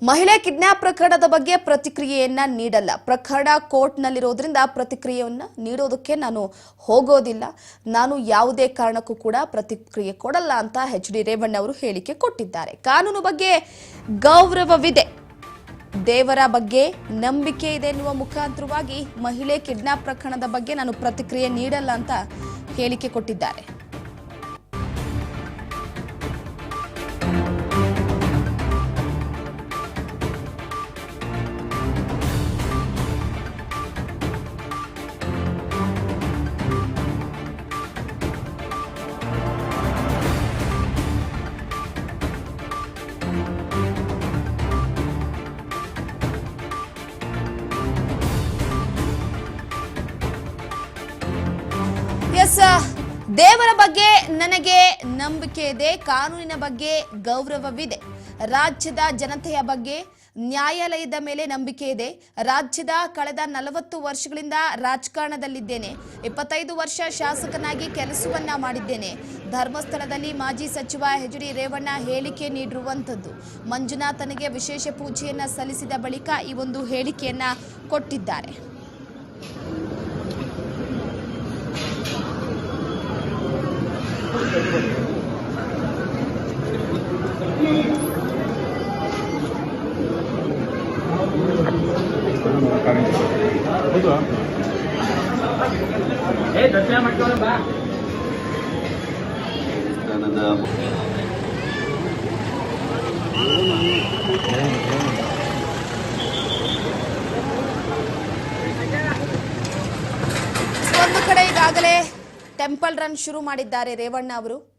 ಮಹಿಳೆ ಕಿಡ್ನಾಪ್ ಪ್ರಕರಣದ ಬಗ್ಗೆ ಪ್ರತಿಕ್ರಿಯೆಯನ್ನ ನೀಡಲ್ಲ. ಪ್ರಕರಣ ಕೋರ್ಟ್ನಲ್ಲಿರೋದ್ರಿಂದ ಪ್ರತಿಕ್ರಿಯೆಯನ್ನ ನೀಡೋದಕ್ಕೆ ನಾನು ಹೋಗೋದಿಲ್ಲ. ನಾನು ಯಾವುದೇ ಕಾರಣಕ್ಕೂ ಕೂಡ ಪ್ರತಿಕ್ರಿಯೆ ಕೊಡಲ್ಲ ಅಂತ ಎಚ್.ಡಿ. ರೇವಣ್ಣ ಅವರು ಹೇಳಿಕೆ ಕೊಟ್ಟಿದ್ದಾರೆ. ಕಾನೂನು ಬಗ್ಗೆ ಗೌರವವಿದೆ, ದೇವರ ಬಗ್ಗೆ ನಂಬಿಕೆ ಇದೆ ಎನ್ನುವ ಮುಖಾಂತರವಾಗಿ ಮಹಿಳೆ ಕಿಡ್ನಾಪ್ ಪ್ರಕರಣದ ಬಗ್ಗೆ ನಾನು ಪ್ರತಿಕ್ರಿಯೆ ನೀಡಲ್ಲ ಅಂತ ಹೇಳಿಕೆ ಕೊಟ್ಟಿದ್ದಾರೆ. ದೇವರ ಬಗ್ಗೆ ನನಗೆ ನಂಬಿಕೆ ಇದೆ, ಕಾನೂನಿನ ಬಗ್ಗೆ ಗೌರವವಿದೆ, ರಾಜ್ಯದ ಜನತೆಯ ಬಗ್ಗೆ ನ್ಯಾಯಾಲಯದ ಮೇಲೆ ನಂಬಿಕೆ ಇದೆ. ರಾಜ್ಯದ ಕಳೆದ 40 ವರ್ಷಗಳಿಂದ ರಾಜಕಾರಣದಲ್ಲಿದ್ದೇನೆ. 25 ವರ್ಷ ಶಾಸಕನಾಗಿ ಕೆಲಸವನ್ನ ಮಾಡಿದ್ದೇನೆ. ಧರ್ಮಸ್ಥಳದಲ್ಲಿ ಮಾಜಿ ಸಚಿವ ಎಚ್.ಡಿ. ರೇವಣ್ಣ ಹೇಳಿಕೆ ನೀಡಿರುವಂಥದ್ದು. ಮಂಜುನಾಥನಿಗೆ ವಿಶೇಷ ಪೂಜೆಯನ್ನ ಸಲ್ಲಿಸಿದ ಬಳಿಕ ಈ ಒಂದು ಹೇಳಿಕೆಯನ್ನ ಕೊಟ್ಟಿದ್ದಾರೆ. ಒಂದು ಕಡೆ ಈಗಾಗಲೇ ಟೆಂಪಲ್ ರನ್ ಶುರು ಮಾಡಿದ್ದಾರೆ ರೇವಣ್ಣ ಅವರು.